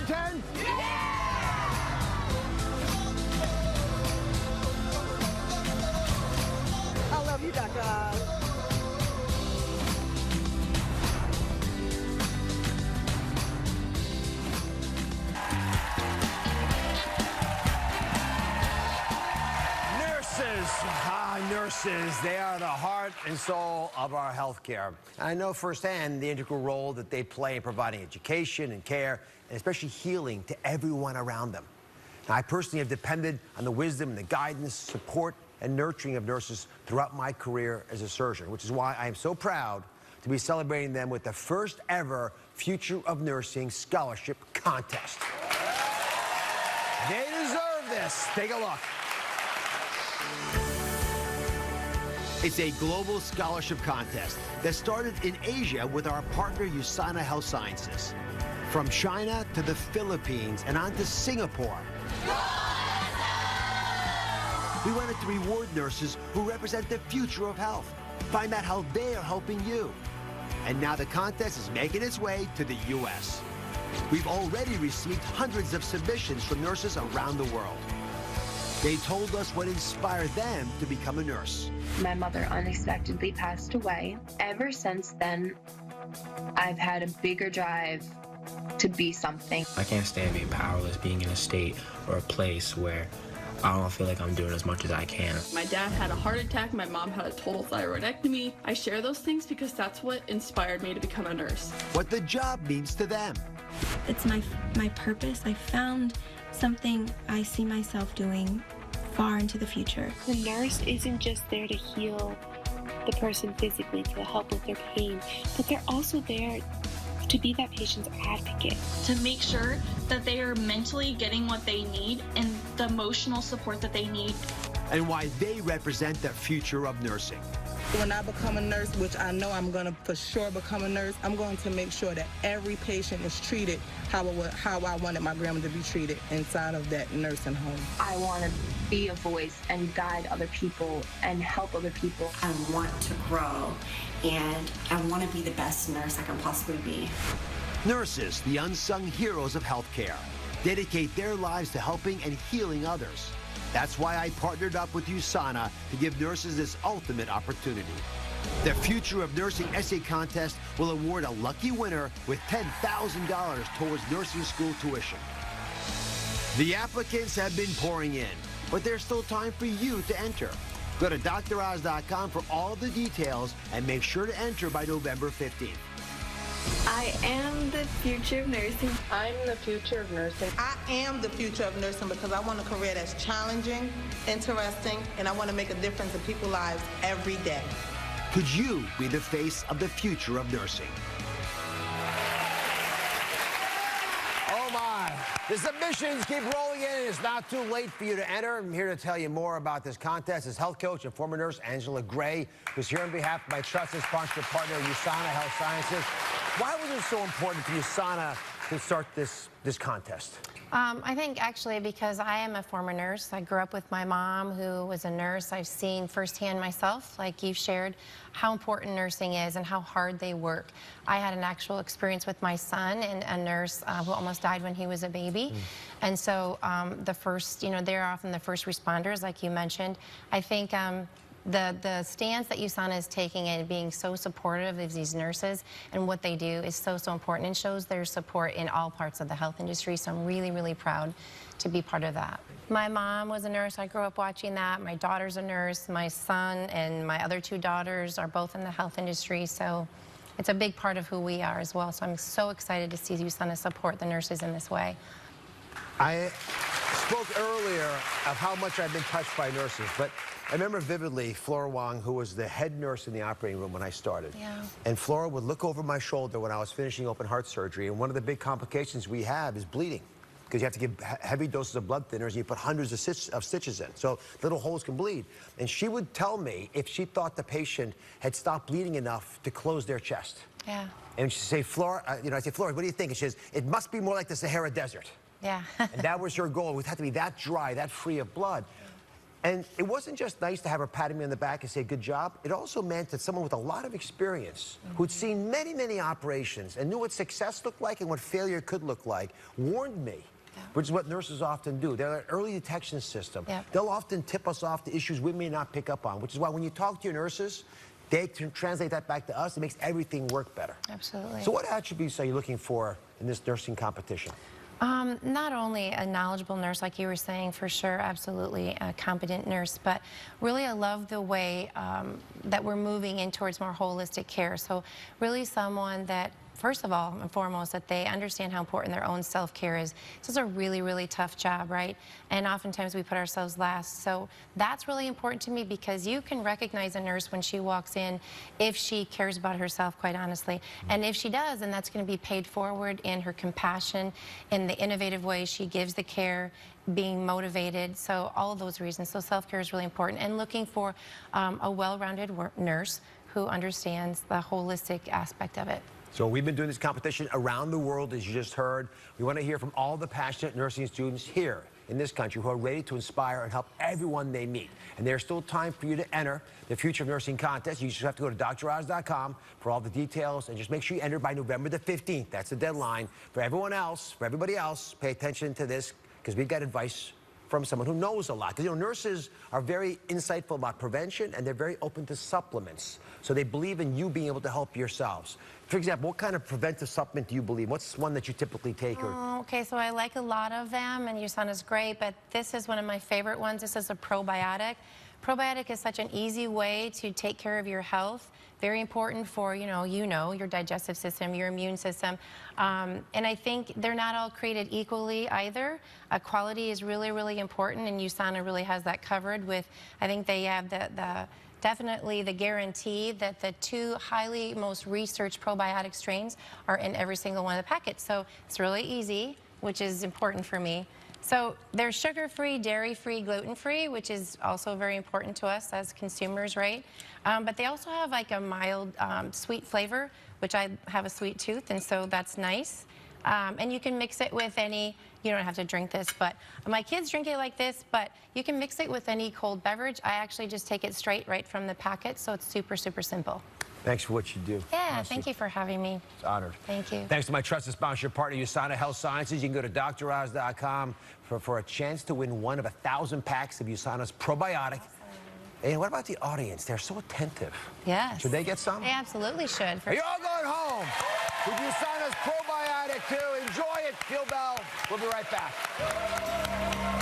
10? I love you, Dr. Oz. Nurses, they are the heart and soul of our healthcare. I know firsthand the integral role that they play in providing education and care, and especially healing to everyone around them. Now, I personally have depended on the wisdom and the guidance, support, and nurturing of nurses throughout my career as a surgeon, which is why I am so proud to be celebrating them with the first ever Future of Nursing Scholarship Contest. They deserve this. Take a look. It's a global scholarship contest that started in Asia with our partner USANA Health Sciences. From China to the Philippines and on to Singapore. We wanted to reward nurses who represent the future of health. Find out how they are helping you. And now the contest is making its way to the U.S. We've already received hundreds of submissions from nurses around the world. They told us what inspired them to become a nurse. My mother unexpectedly passed away. Ever since then, I've had a bigger drive to be something. I can't stand being powerless, being in a state or a place where I don't feel like I'm doing as much as I can. My dad had a heart attack, my mom had a total thyroidectomy. I share those things because that's what inspired me to become a nurse. What the job means to them. It's my purpose. I found something I see myself doing far into the future. The nurse isn't just there to heal the person physically, to help with their pain, but they're also there to be that patient's advocate. To make sure that they are mentally getting what they need and the emotional support that they need. And why they represent the future of nursing. When I become a nurse, which I know I'm going to for sure become a nurse, I'm going to make sure that every patient is treated how I wanted my grandma to be treated inside of that nursing home. I want to be a voice and guide other people and help other people. I want to grow, and I want to be the best nurse I can possibly be. Nurses, the unsung heroes of healthcare, dedicate their lives to helping and healing others. That's why I partnered up with USANA to give nurses this ultimate opportunity. The Future of Nursing Essay Contest will award a lucky winner with $10,000 towards nursing school tuition. The applicants have been pouring in, but there's still time for you to enter. Go to DrOz.com for all the details and make sure to enter by November 15th. I am the future of nursing. I'm the future of nursing. I am the future of nursing because I want a career that's challenging, interesting, and I want to make a difference in people's lives every day. Could you be the face of the future of nursing? Oh my, the submissions keep rolling in. It's not too late for you to enter. I'm here to tell you more about this contest. As health coach and former nurse Angela Gray, who's here on behalf of my trusted sponsorship partner, USANA Health Sciences. Why was it so important for USANA to start this contest? I think actually because I am a former nurse. I grew up with my mom who was a nurse. I've seen firsthand myself, like you've shared, how important nursing is and how hard they work. I had an actual experience with my son and a nurse who almost died when he was a baby. And so the first, they're often the first responders, like you mentioned. I think the stance that USANA is taking and being so supportive of these nurses and what they do is so important and shows their support in all parts of the health industry. So I'm really, really proud to be part of that. My mom was a nurse. I grew up watching that. My daughter's a nurse. My son and my other two daughters are both in the health industry. So it's a big part of who we are as well. So I'm so excited to see USANA support the nurses in this way. I spoke earlier of how much I've been touched by nurses, but I remember vividly Flora Wong, who was the head nurse in the operating room when I started. Yeah. And Flora would look over my shoulder when I was finishing open heart surgery, and one of the big complications we have is bleeding, because you have to give heavy doses of blood thinners, and you put hundreds of stitches in, so little holes can bleed. And she would tell me if she thought the patient had stopped bleeding enough to close their chest. Yeah. And she'd say, Flora, I'd say, Flora, what do you think? And she says, it must be more like the Sahara Desert. Yeah. And that was her goal. It had to be that dry, that free of blood. And it wasn't just nice to have her patting me on the back and say, good job. It also meant that someone with a lot of experience, who'd seen many, many operations and knew what success looked like and what failure could look like, warned me, which is what nurses often do. They're an early detection system. They'll often tip us off to issues we may not pick up on, which is why when you talk to your nurses, they can translate that back to us. It makes everything work better. Absolutely. So what attributes are you looking for in this nursing competition? Not only a knowledgeable nurse, like you were saying, for sure, absolutely a competent nurse, but really I love the way that we're moving in towards more holistic care. So really someone that, first of all and foremost, that they understand how important their own self-care is. This is a really, really tough job, right? And oftentimes we put ourselves last. So that's really important to me because you can recognize a nurse when she walks in if she cares about herself, quite honestly. And if she does, then that's going to be paid forward in her compassion, in the innovative way she gives the care, being motivated. So all of those reasons. So self-care is really important. And looking for a well-rounded nurse who understands the holistic aspect of it. So we've been doing this competition around the world, as you just heard. We want to hear from all the passionate nursing students here in this country who are ready to inspire and help everyone they meet. And there's still time for you to enter the Future of Nursing contest. You just have to go to DrOz.com for all the details, and just make sure you enter by November the 15th. That's the deadline. For everyone else, for everybody else, pay attention to this, because we've got advice from someone who knows a lot. Because, you know, nurses are very insightful about prevention, and they're very open to supplements. So they believe in you being able to help yourselves. For example, what kind of preventive supplement do you believe? What's one that you typically take? Okay, so I like a lot of them, and USANA's great, but this is one of my favorite ones. This is a probiotic. Probiotic is such an easy way to take care of your health. Very important for, your digestive system, your immune system. And I think they're not all created equally either. Quality is really, really important, and USANA really has that covered with, I think they have definitely the guarantee that the 2 highly most researched probiotic strains are in every single one of the packets. So it's really easy, which is important for me. So they're sugar-free, dairy-free, gluten-free, which is also very important to us as consumers, right? But they also have like a mild sweet flavor, which I have a sweet tooth, and so that's nice. And you can mix it with any, you don't have to drink this, but my kids drink it like this, but you can mix it with any cold beverage. I actually just take it straight right from the packet, so it's super, super simple. Thanks for what you do. Yeah, honestly. Thank you for having me. It's honored. Thank you. Thanks to my trusted sponsor partner, USANA Health Sciences. You can go to DrOz.com for a chance to win one of 1,000 packs of USANA's probiotic. Awesome. And what about the audience? They're so attentive. Yes. Should they get some? They absolutely should. You're all going home with USANA's probiotic too. Enjoy it, Phil Bell. We'll be right back.